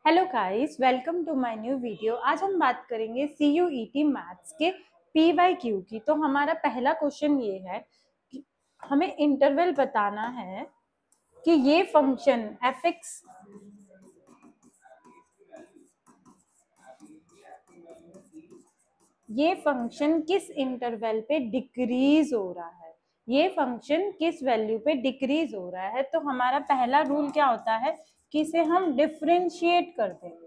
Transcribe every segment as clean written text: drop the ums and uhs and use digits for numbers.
Hello guys, welcome to my new video. आज हम बात करेंगे CUET मैथ्स के PYQ की। तो हमारा पहला क्वेश्चन ये है कि हमें इंटरवल बताना है कि ये फंक्शन fx ये फंक्शन किस इंटरवल पे डिक्रीज हो रहा है। ये फंक्शन किस वैल्यू पे डिक्रीज हो रहा है। तो हमारा पहला रूल क्या होता है कि इसे हम डिफरेंशिएट करते हैं।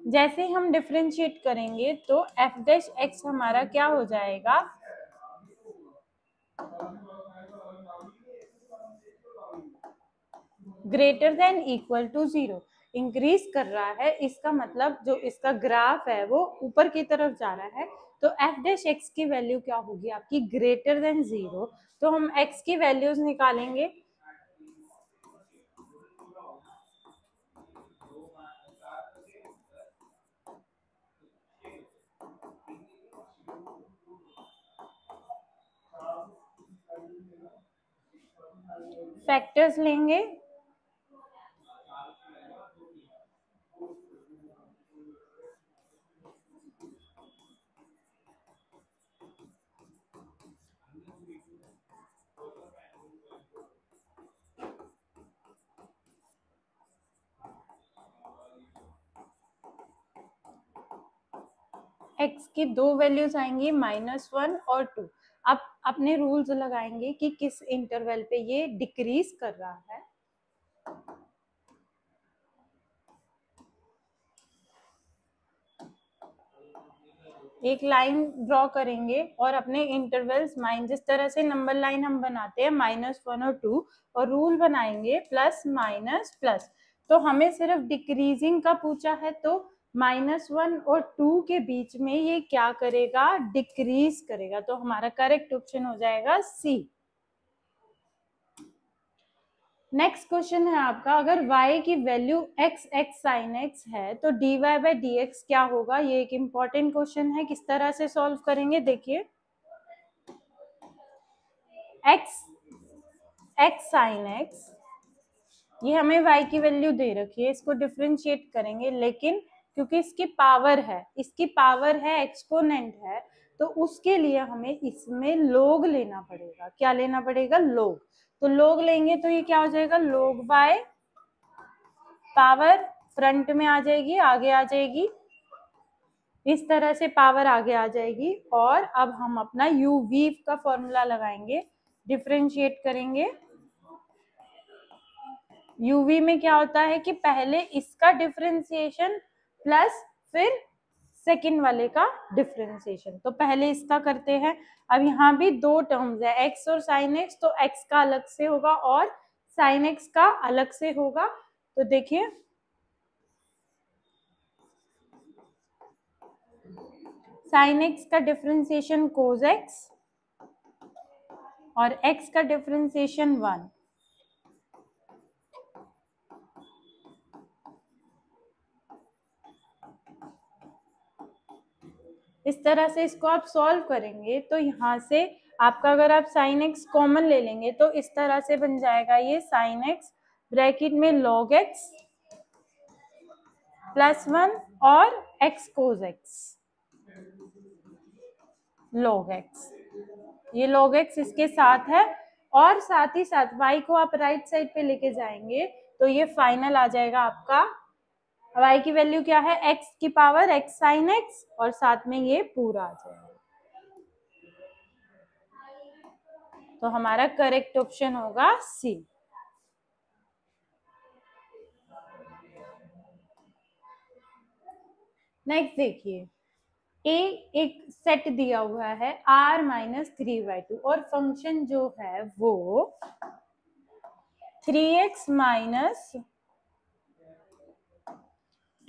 जैसे हम डिफरेंशिएट करेंगे तो एफ डैश एक्स हमारा क्या हो जाएगा, greater than equal to 0। Increase कर रहा है, इसका मतलब जो इसका ग्राफ है वो ऊपर की तरफ जा रहा है। तो एफ डैश एक्स की वैल्यू क्या होगी आपकी, ग्रेटर देन 0। तो हम एक्स की वैल्यूज निकालेंगे। फैक्टर्स लेंगे। एक्स की दो वैल्यूज आएंगी, -1 और 2। अब अपने रूल्स लगाएंगे कि किस इंटरवल पे ये डिक्रीज कर रहा है। एक लाइन ड्रॉ करेंगे और अपने इंटरवल्स जिस तरह से नंबर लाइन हम बनाते हैं -1 और 2, और रूल बनाएंगे प्लस माइनस प्लस। तो हमें सिर्फ डिक्रीजिंग का पूछा है, तो -1 और 2 के बीच में ये क्या करेगा, डिक्रीज करेगा। तो हमारा करेक्ट ऑप्शन हो जाएगा सी। नेक्स्ट क्वेश्चन है आपका, अगर y की वैल्यू x sin x है तो dy by dx क्या होगा। ये एक इंपॉर्टेंट क्वेश्चन है। किस तरह से सॉल्व करेंगे, देखिए। x sin x, ये हमें y की वैल्यू दे रखी है, इसको डिफरेंशिएट करेंगे, लेकिन क्योंकि इसकी पावर है एक्सपोनेंट है, तो उसके लिए हमें इसमें लोग लेना पड़ेगा। क्या लेना पड़ेगा, लोग। तो लोग लेंगे तो ये क्या हो जाएगा, लोग बाय पावर फ्रंट में आ जाएगी, आगे आ जाएगी, इस तरह से पावर आगे आ जाएगी। और अब हम अपना uv का फॉर्मूला लगाएंगे, डिफरेंशिएट करेंगे। uv में क्या होता है कि पहले इसका डिफरेंशिएशन प्लस फिर सेकंड वाले का डिफरेंशिएशन। तो पहले इसका करते हैं। अब यहाँ भी दो टर्म्स है, x और sin x, तो x का अलग से होगा और sin x का अलग से होगा। तो देखिए, sin x का डिफरेंशिएशन cos x और x का डिफरेंशिएशन 1। इस तरह से इसको आप सॉल्व करेंगे तो यहाँ से आपका, अगर आप sin x कॉमन ले लेंगे तो इस तरह से बन जाएगा ये sin x ब्रैकेट में log x +1 और x cos x log x। ये log x इसके साथ है, और साथ ही साथ y को आप राइट साइड पे लेके जाएंगे तो ये फाइनल आ जाएगा आपका। y की वैल्यू क्या है, x की पावर x sin x, और साथ में ये पूरा आ जाएगा। तो हमारा करेक्ट ऑप्शन होगा सी। नेक्स्ट देखिए, ए एक सेट दिया हुआ है r-3/2, और फंक्शन जो है वो 3x -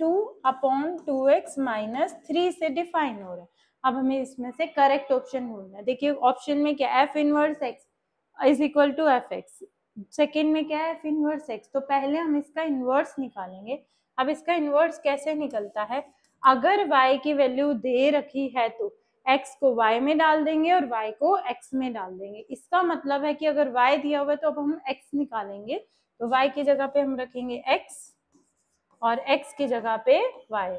2/2x - 3 से डिफाइन हो रहा है। अब हमें इसमें से करेक्ट ऑप्शन ढूंढना है। देखिए ऑप्शन में क्या, f inverse x is equal to fx। Second में क्या है, f इनवर्स x। तो पहले हम इसका इनवर्स निकालेंगे। अब इसका इनवर्स कैसे निकलता है, अगर y की वैल्यू दे रखी है तो x को y में डाल देंगे और y को x में डाल देंगे। इसका मतलब है कि अगर y दिया हुआ है तो अब हम x निकालेंगे। तो y की जगह पे हम रखेंगे x और x की जगह पे y,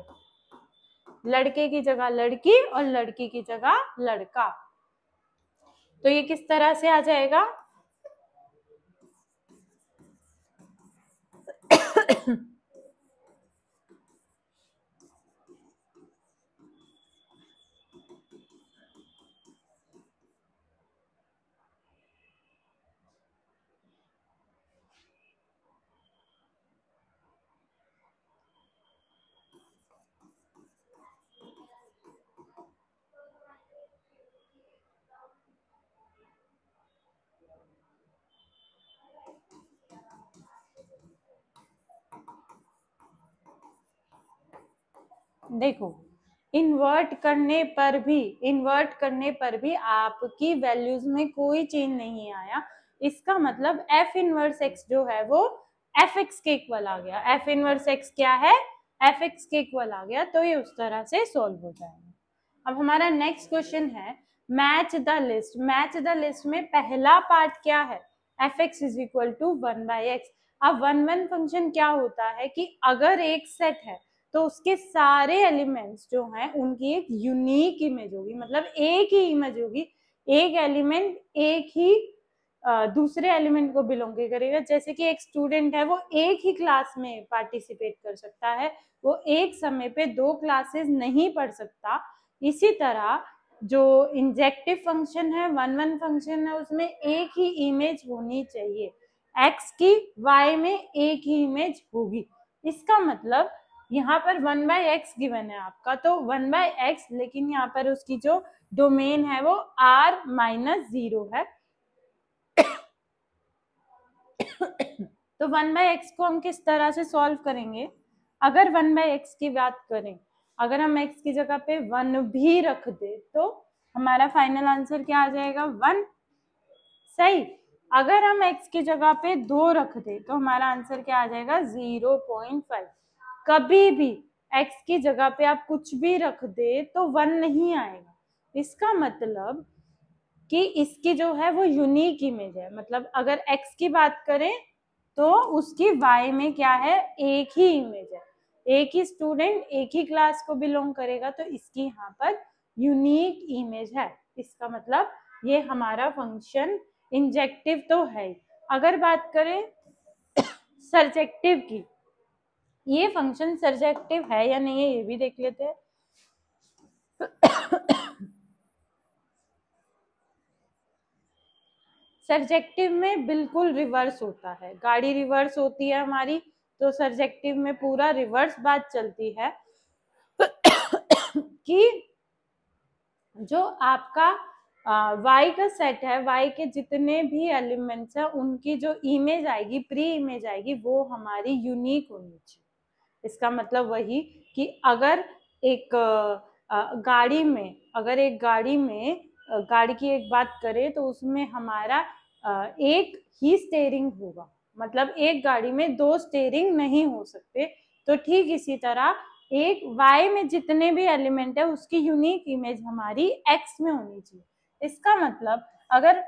लड़के की जगह लड़की और लड़की की जगह लड़का। तो ये किस तरह से आ जाएगा? देखो, इन्वर्ट करने पर भी आपकी वैल्यूज में कोई चेंज नहीं आया। इसका मतलब एफ इनवर्स एक्स जो है वो एफ एक्स के इक्वल आ गया। एफ इनवर्स एक्स क्या है? एफ एक्स के इक्वल आ गया। तो ये उस तरह से सॉल्व हो जाएगा। अब हमारा नेक्स्ट क्वेश्चन है match the list. Match the list में पहला पार्ट क्या है? F X is equal to 1/x। अब 1/1 फंक्शन क्या होता है कि अगर एक सेट है तो उसके सारे एलिमेंट्स जो हैं उनकी एक यूनिक इमेज होगी, मतलब एक ही इमेज होगी। एक एलिमेंट एक ही दूसरे एलिमेंट को बिलोंग करेगा। जैसे कि एक स्टूडेंट है वो एक ही क्लास में पार्टिसिपेट कर सकता है, वो एक समय पे 2 क्लासेस नहीं पढ़ सकता। इसी तरह जो इंजेक्टिव फंक्शन है, 1/1 फंक्शन है, उसमें एक ही इमेज होनी चाहिए। x की y में एक ही इमेज होगी। इसका मतलब यहाँ पर 1/x गिवन है आपका, तो 1/x, लेकिन यहाँ पर उसकी जो डोमेन है वो r-0 है। तो 1/x को हम किस तरह से सॉल्व करेंगे? अगर 1/x की बात करें, अगर हम x की जगह पे 1 भी रख दे तो हमारा फाइनल आंसर क्या आ जाएगा? 1। सही। अगर हम x की जगह पे 2 रख दे तो हमारा आंसर क्या आ जाएगा? 0.5। कभी भी x की जगह पे आप कुछ भी रख दे तो 1 नहीं आएगा। इसका मतलब कि इसकी जो है वो यूनिक इमेज है। मतलब अगर x की बात करें तो उसकी y में क्या है? एक ही इमेज है। एक ही स्टूडेंट एक ही क्लास को बिलोंग करेगा, तो इसकी यहाँ पर यूनिक इमेज है। इसका मतलब ये हमारा फंक्शन इंजेक्टिव तो है। अगर बात करें सर्जेक्टिव की, ये फंक्शन सर्जेक्टिव है या नहीं है ये भी देख लेते हैं। सर्जेक्टिव में बिल्कुल रिवर्स होता है। गाड़ी रिवर्स होती है हमारी, तो सर्जेक्टिव में पूरा रिवर्स बात चलती है कि जो आपका y का सेट है, y के जितने भी एलिमेंट्स हैं उनकी जो इमेज आएगी, प्री इमेज आएगी, वो हमारी यूनिक होनी चाहिए। इसका मतलब वही कि अगर एक गाड़ी में गाड़ी की एक बात करें तो उसमें हमारा एक ही स्टीयरिंग होगा। मतलब एक गाड़ी में 2 स्टीयरिंग नहीं हो सकते। तो ठीक इसी तरह एक y में जितने भी एलिमेंट है उसकी यूनिक इमेज हमारी x में होनी चाहिए। इसका मतलब अगर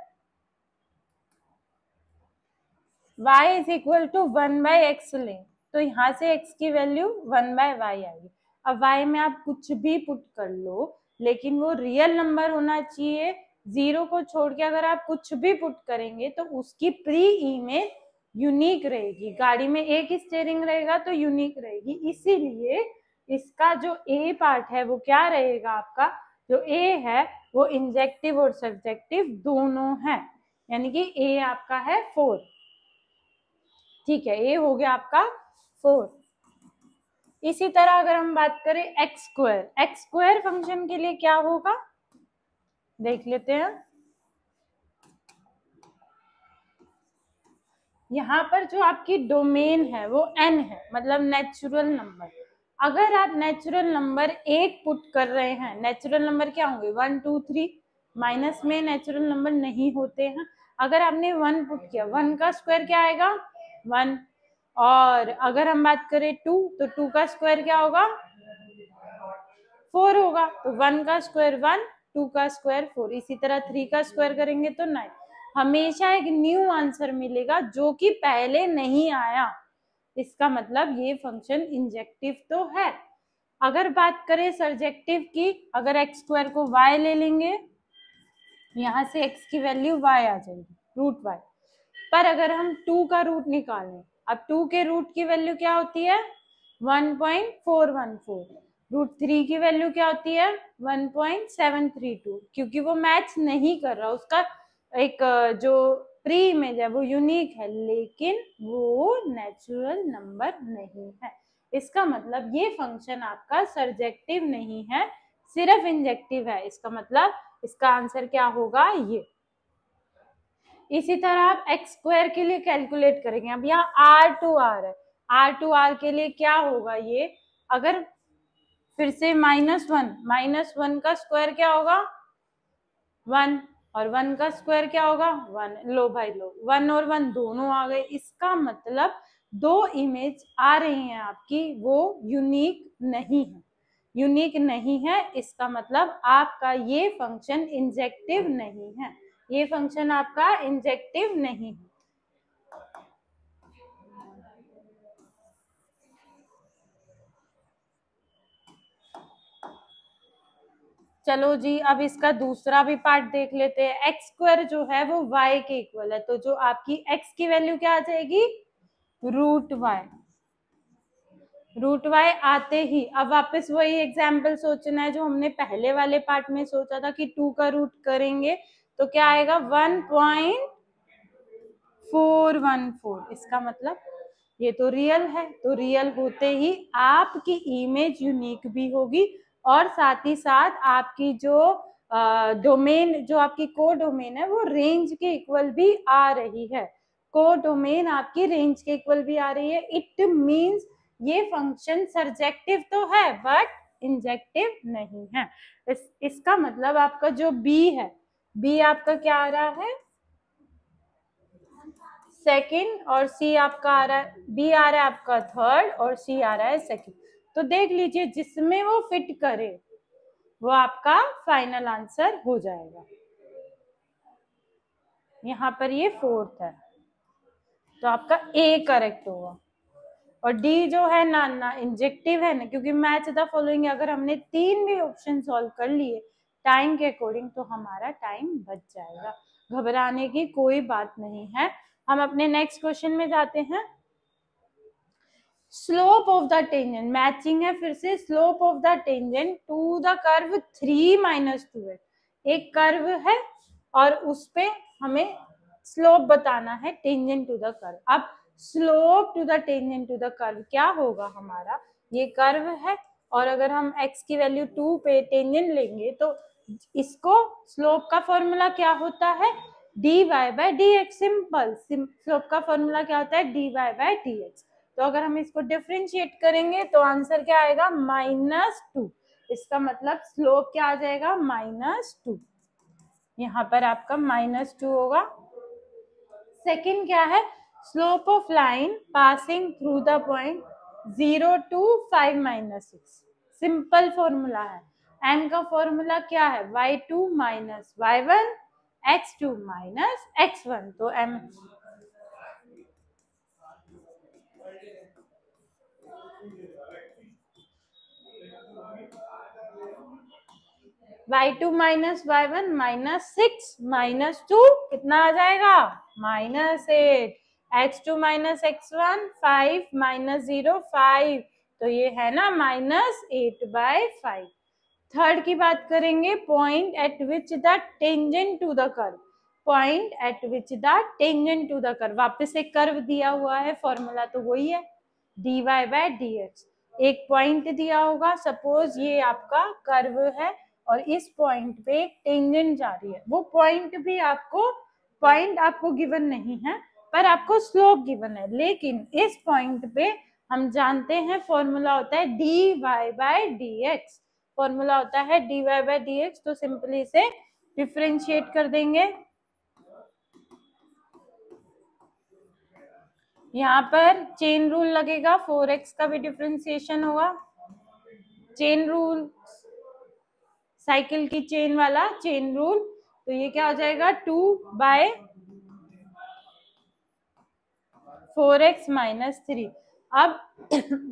y is equal to 1/x लें तो यहाँ से x की वैल्यू 1/y आएगी। अब y में आप कुछ भी पुट कर लो, लेकिन वो रियल नंबर होना चाहिए। 0 को छोड़ के अगर आप कुछ भी पुट करेंगे तो उसकी प्री इमेज यूनिक रहेगी। गाड़ी में एक स्टीयरिंग रहेगा तो यूनिक रहेगी। इसीलिए इसका जो a पार्ट है वो क्या रहेगा? आपका जो a है वो इंजेक्टिव और सब्जेक्टिव दोनों है, यानी कि a आपका है 4। ठीक है, ये हो गया आपका 4। इसी तरह अगर हम बात करें एक्स स्क्वायर फंक्शन के लिए क्या होगा देख लेते हैं। यहाँ पर जो आपकी डोमेन है वो n है, मतलब नेचुरल नंबर। अगर आप नेचुरल नंबर 1 पुट कर रहे हैं, नेचुरल नंबर क्या होंगे? 1 2 3, माइनस में नेचुरल नंबर नहीं होते हैं। अगर आपने 1 पुट किया, 1 का स्क्वायर क्या आएगा? 1। और अगर हम बात करें 2, तो 2 का स्क्वायर क्या होगा? 4 होगा। तो 1 का स्क्वायर 1, 2 का स्क्वायर 4। इसी तरह 3 का स्क्वायर करेंगे तो 9। हमेशा एक न्यू आंसर मिलेगा जो कि पहले नहीं आया। इसका मतलब ये फंक्शन इंजेक्टिव तो है। अगर बात करें सर्जेक्टिव की, अगर एक्स स्क्वायर को y ले लेंगे, यहाँ से x की वैल्यू y आ जाएगी, रूट y। पर अगर हम 2 का रूट निकालें, अब 2 के रूट की वैल्यू क्या होती है 1.414, रूट 3 की वैल्यू क्या होती है 1.732, क्योंकि वो मैच नहीं कर रहा, उसका एक जो प्री इमेज है वो यूनिक है, लेकिन वो नेचुरल नंबर नहीं है। इसका मतलब ये फंक्शन आपका सर्जेक्टिव नहीं है, सिर्फ इंजेक्टिव है। इसका मतलब इसका आंसर क्या होगा ये। इसी तरह आप एक्स स्क्वायर के लिए कैलकुलेट करेंगे। अब यहाँ आर टू आर है, आर टू आर के लिए क्या होगा ये, अगर फिर से -1 का स्क्वायर क्या होगा 1, और 1 का स्क्वायर क्या होगा 1। लो भाई लो, 1 और 1 दोनों आ गए। इसका मतलब 2 इमेज आ रही हैं आपकी, वो यूनिक नहीं है, यूनिक नहीं है। इसका मतलब आपका ये फंक्शन इंजेक्टिव नहीं है, ये फंक्शन आपका इंजेक्टिव नहीं है। चलो जी, अब इसका दूसरा भी पार्ट देख लेते हैं। एक्स स्क्वायर जो है वो y के इक्वल है, तो जो आपकी x की वैल्यू क्या आ जाएगी रूट y। रूट y आते ही अब वापस वही एग्जाम्पल सोचना है जो हमने पहले वाले पार्ट में सोचा था कि 2 का रूट करेंगे तो क्या आएगा 1.414। इसका मतलब ये तो रियल है, तो रियल होते ही आपकी इमेज यूनिक भी होगी, और साथ ही साथ आपकी जो डोमेन, जो आपकी को डोमेन है वो रेंज के इक्वल भी आ रही है। को डोमेन आपकी रेंज के इक्वल भी आ रही है। इट मींस ये फंक्शन सर्जेक्टिव तो है बट इंजेक्टिव नहीं है। इसका मतलब आपका जो बी है, बी आपका क्या आ रहा है सेकंड, और सी आपका आ रहा है, बी आ रहा है आपका थर्ड और सी आ रहा है सेकंड। तो देख लीजिए जिसमें वो फिट करे वो आपका फाइनल आंसर हो जाएगा। यहाँ पर ये फोर्थ है तो आपका ए करेक्ट होगा। और डी जो है ना इंजेक्टिव है ना, क्योंकि मैच द फॉलोइंग अगर हमने 3 भी ऑप्शन सॉल्व कर लिए टाइम के अकॉर्डिंग तो हमारा टाइम बच जाएगा, घबराने की कोई बात नहीं है। हम अपने नेक्स्ट क्वेश्चन में जाते हैं। Slope of the tangent matching है, फिर से slope of the tangent to the curve 3-2x। एक कर्व है और उस पे हमें स्लोप बताना है टेंजेंट टू द कर्व। अब slope to the tangent to the curve क्या होगा हमारा, ये कर्व है और अगर हम x की वैल्यू 2 पे टेंजेंट लेंगे तो इसको स्लोप का फॉर्मूला क्या होता है dy/dx। सिंपल स्लोप का फॉर्मूला क्या होता है dy/dx। तो अगर हम इसको डिफरेंशिएट करेंगे तो आंसर क्या आएगा -2। इसका मतलब स्लोप क्या आ जाएगा -2। यहाँ पर आपका -2 होगा। सेकंड क्या है slope of line passing through the point 0 to 5-6। Simple formula है, m का फॉर्मूला क्या है y2 - y1 x2 - x1। तो m y2 - y1 -6 -2 कितना आ जाएगा -8। x2 - x1 5 -0 5, तो ये है ना -8/5। थर्ड की बात करेंगे point at which the tangent to the curve. Point at which the tangent to the curve, वापस एक कर्व दिया हुआ है, फॉर्मूला तो वही है dy/dx। एक पॉइंट दिया होगा, सपोज ये आपका कर्व है और इस पॉइंट पे एक टेंजेंट जा रही है, वो पॉइंट भी आपको गिवन नहीं है पर आपको स्लोप गिवन है। लेकिन इस पॉइंट पे हम जानते हैं फॉर्मूला होता है dy/dx। फॉर्मूला होता है dy/dx, तो सिंपली से डिफरेंशिएट कर देंगे। यहाँ पर चेन रूल लगेगा, 4x का भी डिफरेंशिएशन होगा। चेन रूल, साइकिल की चेन वाला चेन रूल, तो ये क्या हो जाएगा 2/4x - 3। अब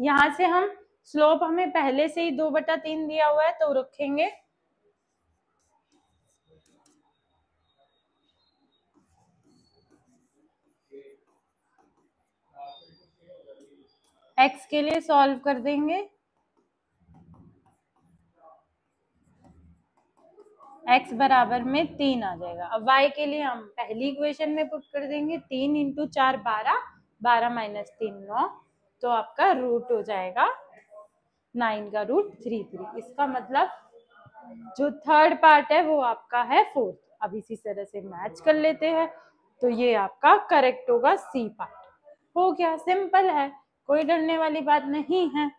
यहाँ से हम स्लोप हमें पहले से ही 2/3 दिया हुआ है तो रखेंगे x के लिए सॉल्व कर देंगे, x बराबर में 3 आ जाएगा। अब y के लिए हम पहली इक्वेशन में पुट कर देंगे, 3 × 4 12, 12 - 3 9, तो आपका रूट हो जाएगा 9 का रूट 33। इसका मतलब जो थर्ड पार्ट है वो आपका है 4। अब इसी तरह से मैच कर लेते हैं, तो ये आपका करेक्ट होगा सी पार्ट। हो गया, सिंपल है, कोई डरने वाली बात नहीं है।